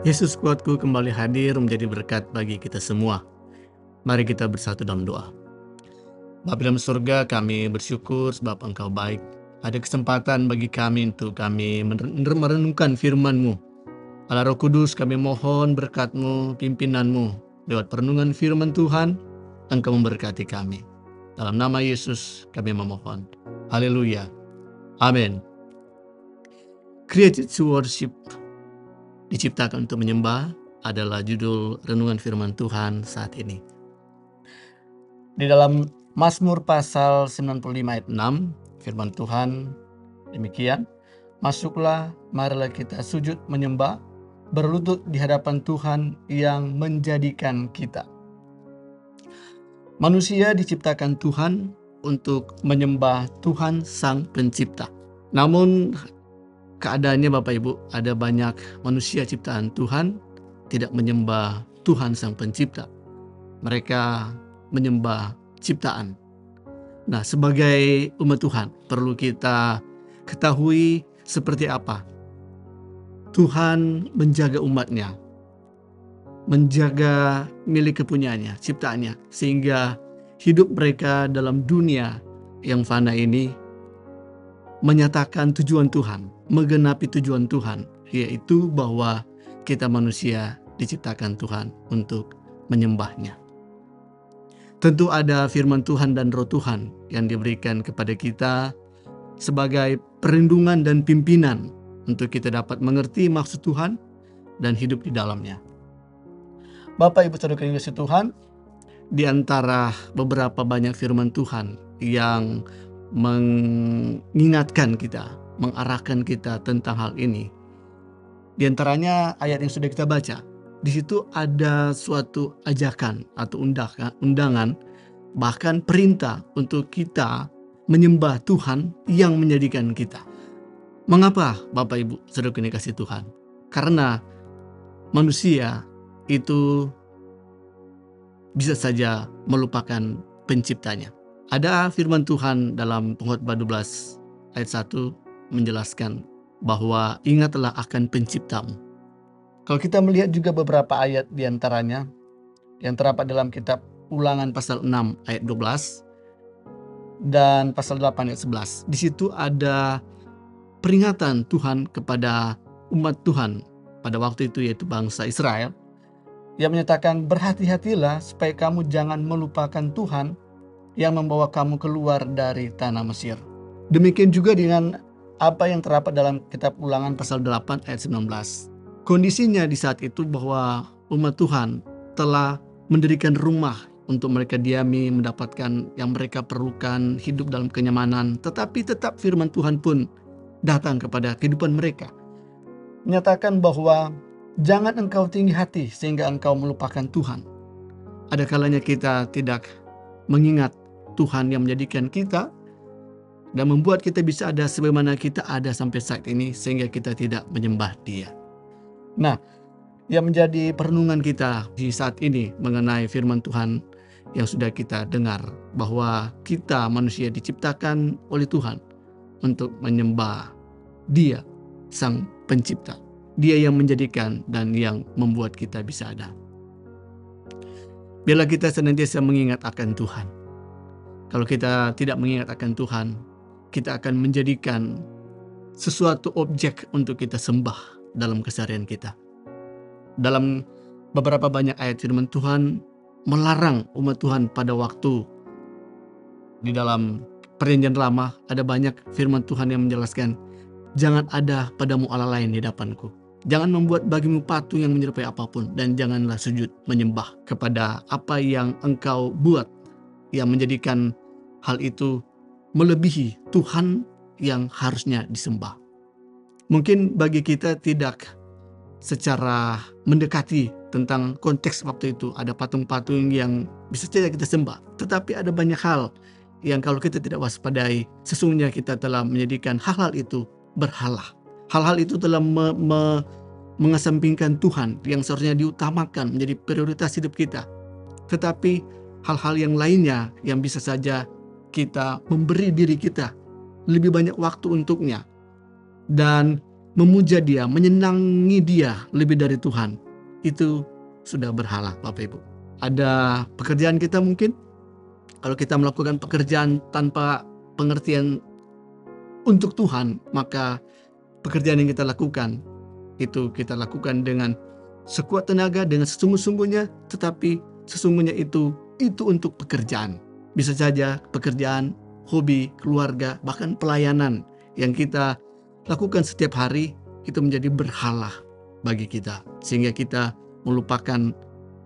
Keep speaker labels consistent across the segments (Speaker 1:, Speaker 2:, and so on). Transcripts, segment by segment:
Speaker 1: Yesus kuatku kembali hadir menjadi berkat bagi kita semua. Mari kita bersatu dalam doa. Bapa dalam surga, kami bersyukur sebab Engkau baik. Ada kesempatan bagi kami untuk kami merenungkan firman-Mu. Allah Roh Kudus, kami mohon berkat-Mu, pimpinan-Mu. Lewat perenungan firman Tuhan, Engkau memberkati kami. Dalam nama Yesus kami memohon. Haleluya. Amin. Created to worship, diciptakan untuk menyembah, adalah judul renungan firman Tuhan saat ini. Di dalam Mazmur pasal 95 ayat 6, firman Tuhan demikian, "Masuklah, marilah kita sujud menyembah, berlutut di hadapan Tuhan yang menjadikan kita." Manusia diciptakan Tuhan untuk menyembah Tuhan Sang Pencipta. Namun keadaannya Bapak Ibu, ada banyak manusia ciptaan Tuhan tidak menyembah Tuhan Sang Pencipta. Mereka menyembah ciptaan. Nah, sebagai umat Tuhan, perlu kita ketahui seperti apa Tuhan menjaga umatnya, menjaga milik kepunyaannya, ciptaannya, sehingga hidup mereka dalam dunia yang fana ini menyatakan tujuan Tuhan, menggenapi tujuan Tuhan, yaitu bahwa kita manusia diciptakan Tuhan untuk menyembahnya. Tentu ada firman Tuhan dan roh Tuhan yang diberikan kepada kita sebagai perlindungan dan pimpinan untuk kita dapat mengerti maksud Tuhan dan hidup di dalamnya. Bapak Ibu Saudara yang dikasihi Tuhan, di antara beberapa banyak firman Tuhan yang mengingatkan kita, mengarahkan kita tentang hal ini. Di antaranya ayat yang sudah kita baca. Di situ ada suatu ajakan atau undangan, bahkan perintah untuk kita menyembah Tuhan yang menjadikan kita. Mengapa Bapak Ibu Saudara yang dikasihi Tuhan? Karena manusia itu bisa saja melupakan penciptanya. Ada firman Tuhan dalam Pengkhotbah 12 ayat 1 menjelaskan bahwa ingatlah akan penciptamu. Kalau kita melihat juga beberapa ayat diantaranya yang terdapat dalam kitab Ulangan pasal 6 ayat 12 dan pasal 8 ayat 11. Di situ ada peringatan Tuhan kepada umat Tuhan pada waktu itu, yaitu bangsa Israel, yang menyatakan, "Berhati-hatilah supaya kamu jangan melupakan Tuhan yang membawa kamu keluar dari tanah Mesir." Demikian juga dengan apa yang terdapat dalam kitab Ulangan pasal 8 ayat 19. Kondisinya di saat itu bahwa umat Tuhan telah mendirikan rumah untuk mereka diami, mendapatkan yang mereka perlukan, hidup dalam kenyamanan. Tetapi tetap firman Tuhan pun datang kepada kehidupan mereka, menyatakan bahwa jangan engkau tinggi hati sehingga engkau melupakan Tuhan. Ada kalanya kita tidak mengingat Tuhan yang menjadikan kita dan membuat kita bisa ada sebagaimana kita ada sampai saat ini, sehingga kita tidak menyembah Dia. Nah, yang menjadi perenungan kita di saat ini mengenai firman Tuhan yang sudah kita dengar, bahwa kita manusia diciptakan oleh Tuhan untuk menyembah Dia, Sang Pencipta. Dia yang menjadikan dan yang membuat kita bisa ada. Bila kita senantiasa mengingat akan Tuhan. Kalau kita tidak mengingat akan Tuhan, kita akan menjadikan sesuatu objek untuk kita sembah dalam keseharian kita. Dalam beberapa banyak ayat firman Tuhan melarang umat Tuhan pada waktu di dalam Perjanjian Lama, ada banyak firman Tuhan yang menjelaskan, jangan ada padamu Allah lain di hadapanku. Jangan membuat bagimu patung yang menyerupai apapun, dan janganlah sujud menyembah kepada apa yang engkau buat yang menjadikan hal itu melebihi Tuhan yang harusnya disembah. Mungkin bagi kita tidak secara mendekati tentang konteks waktu itu, ada patung-patung yang bisa saja kita sembah. Tetapi ada banyak hal yang kalau kita tidak waspadai, sesungguhnya kita telah menjadikan hal-hal itu berhala. Hal-hal itu telah mengesampingkan Tuhan yang seharusnya diutamakan menjadi prioritas hidup kita. Tetapi hal-hal yang lainnya yang bisa saja kita memberi diri kita lebih banyak waktu untuknya. Dan memuja Dia, menyenangi Dia lebih dari Tuhan, itu sudah berhala, Bapak Ibu. Ada pekerjaan kita mungkin, kalau kita melakukan pekerjaan tanpa pengertian untuk Tuhan, maka pekerjaan yang kita lakukan, itu kita lakukan dengan sekuat tenaga, dengan sesungguh-sungguhnya, tetapi sesungguhnya itu untuk pekerjaan. Bisa saja pekerjaan, hobi, keluarga, bahkan pelayanan yang kita lakukan setiap hari, itu menjadi berhala bagi kita, sehingga kita melupakan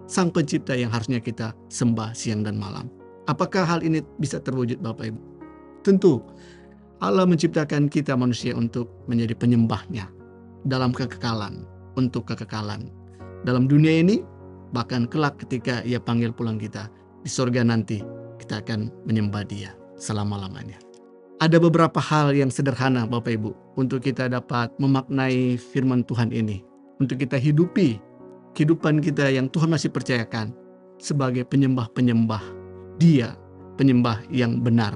Speaker 1: Sang Pencipta yang harusnya kita sembah siang dan malam. Apakah hal ini bisa terwujud, Bapak Ibu? Tentu Allah menciptakan kita manusia untuk menjadi penyembahnya dalam kekekalan, untuk kekekalan dalam dunia ini, bahkan kelak ketika Ia panggil pulang kita di sorga nanti, kita akan menyembah Dia selama-lamanya. Ada beberapa hal yang sederhana, Bapak Ibu, untuk kita dapat memaknai firman Tuhan ini, untuk kita hidupi kehidupan kita yang Tuhan masih percayakan sebagai penyembah-penyembah Dia, penyembah yang benar,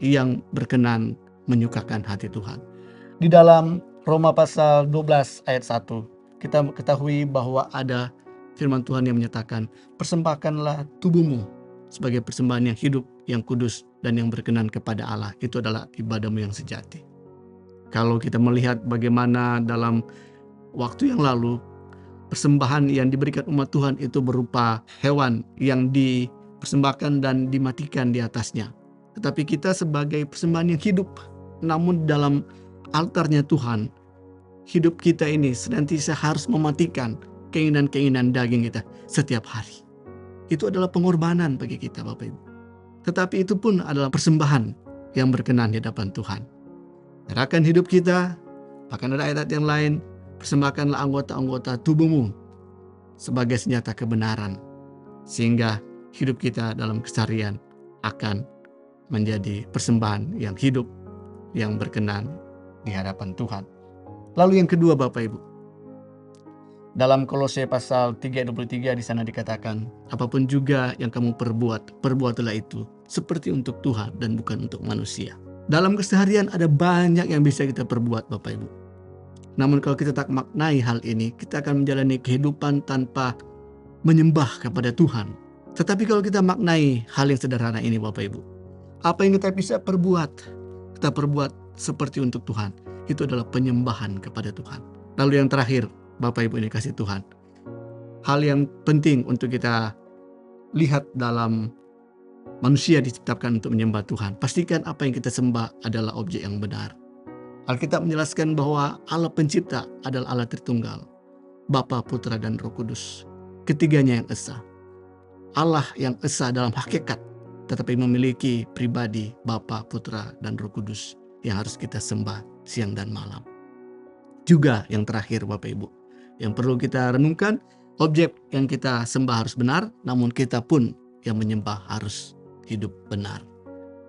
Speaker 1: yang berkenan menyukakan hati Tuhan. Di dalam Roma pasal 12 ayat 1, kita ketahui bahwa ada firman Tuhan yang menyatakan, persembahkanlah tubuhmu sebagai persembahan yang hidup, yang kudus, dan yang berkenan kepada Allah. Itu adalah ibadahmu yang sejati. Kalau kita melihat bagaimana dalam waktu yang lalu, persembahan yang diberikan umat Tuhan itu berupa hewan yang dipersembahkan dan dimatikan di atasnya. Tetapi kita sebagai persembahan yang hidup, namun dalam altarnya Tuhan, hidup kita ini senantiasa harus mematikan keinginan-keinginan daging kita setiap hari. Itu adalah pengorbanan bagi kita, Bapak Ibu. Tetapi itu pun adalah persembahan yang berkenan di hadapan Tuhan. Serahkan hidup kita, bahkan ada ayat yang lain, persembahkanlah anggota-anggota tubuhmu sebagai senjata kebenaran, sehingga hidup kita dalam keseharian akan menjadi persembahan yang hidup, yang berkenan di hadapan Tuhan. Lalu yang kedua, Bapak Ibu, dalam Kolose pasal 3:23 di sana dikatakan, apapun juga yang kamu perbuat, perbuatlah itu seperti untuk Tuhan dan bukan untuk manusia. Dalam keseharian ada banyak yang bisa kita perbuat, Bapak Ibu. Namun kalau kita tak maknai hal ini, kita akan menjalani kehidupan tanpa menyembah kepada Tuhan. Tetapi kalau kita maknai hal yang sederhana ini, Bapak Ibu, apa yang kita bisa perbuat, kita perbuat seperti untuk Tuhan. Itu adalah penyembahan kepada Tuhan. Lalu yang terakhir, Bapak Ibu ini kasih Tuhan, hal yang penting untuk kita lihat dalam manusia diciptakan untuk menyembah Tuhan. Pastikan apa yang kita sembah adalah objek yang benar. Alkitab menjelaskan bahwa Allah pencipta adalah Allah Tritunggal, Bapa, Putra, dan Roh Kudus. Ketiganya yang esa. Allah yang esa dalam hakikat, tetapi memiliki pribadi Bapa, Putra, dan Roh Kudus yang harus kita sembah siang dan malam. Juga yang terakhir, Bapak Ibu, yang perlu kita renungkan, objek yang kita sembah harus benar, namun kita pun yang menyembah harus hidup benar.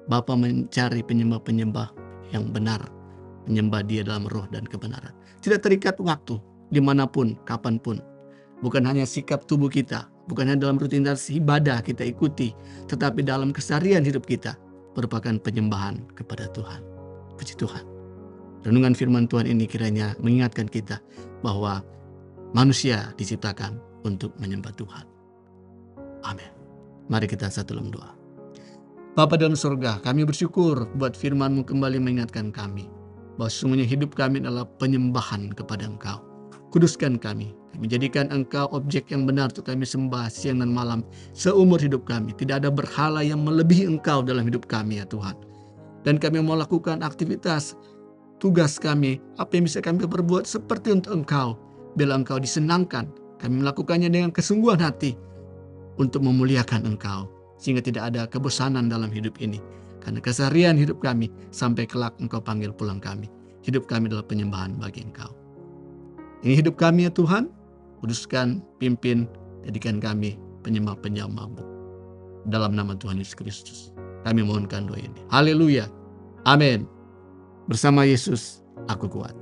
Speaker 1: Bapa mencari penyembah-penyembah yang benar, menyembah Dia dalam roh dan kebenaran. Tidak terikat waktu, dimanapun, kapanpun. Bukan hanya sikap tubuh kita, bukan hanya dalam rutinitas ibadah kita ikuti, tetapi dalam keseharian hidup kita merupakan penyembahan kepada Tuhan. Puji Tuhan. Renungan firman Tuhan ini kiranya mengingatkan kita bahwa manusia diciptakan untuk menyembah Tuhan. Amin. Mari kita satu dalam doa. Bapa dalam surga, kami bersyukur buat firman-Mu kembali mengingatkan kami bahwa sesungguhnya hidup kami adalah penyembahan kepada Engkau. Kuduskan kami, menjadikan Engkau objek yang benar untuk kami sembah siang dan malam seumur hidup kami. Tidak ada berhala yang melebihi Engkau dalam hidup kami, ya Tuhan. Dan kami mau lakukan aktivitas, tugas kami, apa yang bisa kami perbuat seperti untuk Engkau. Bila Engkau disenangkan, kami melakukannya dengan kesungguhan hati untuk memuliakan Engkau. Sehingga tidak ada kebosanan dalam hidup ini. Karena keseharian hidup kami sampai kelak Engkau panggil pulang kami. Hidup kami adalah penyembahan bagi Engkau. Ini hidup kami, ya Tuhan. Kuduskan, pimpin, jadikan kami penyembah-penyembah-Mu. Dalam nama Tuhan Yesus Kristus, kami mohonkan doa ini. Haleluya. Amin. Bersama Yesus, aku kuat.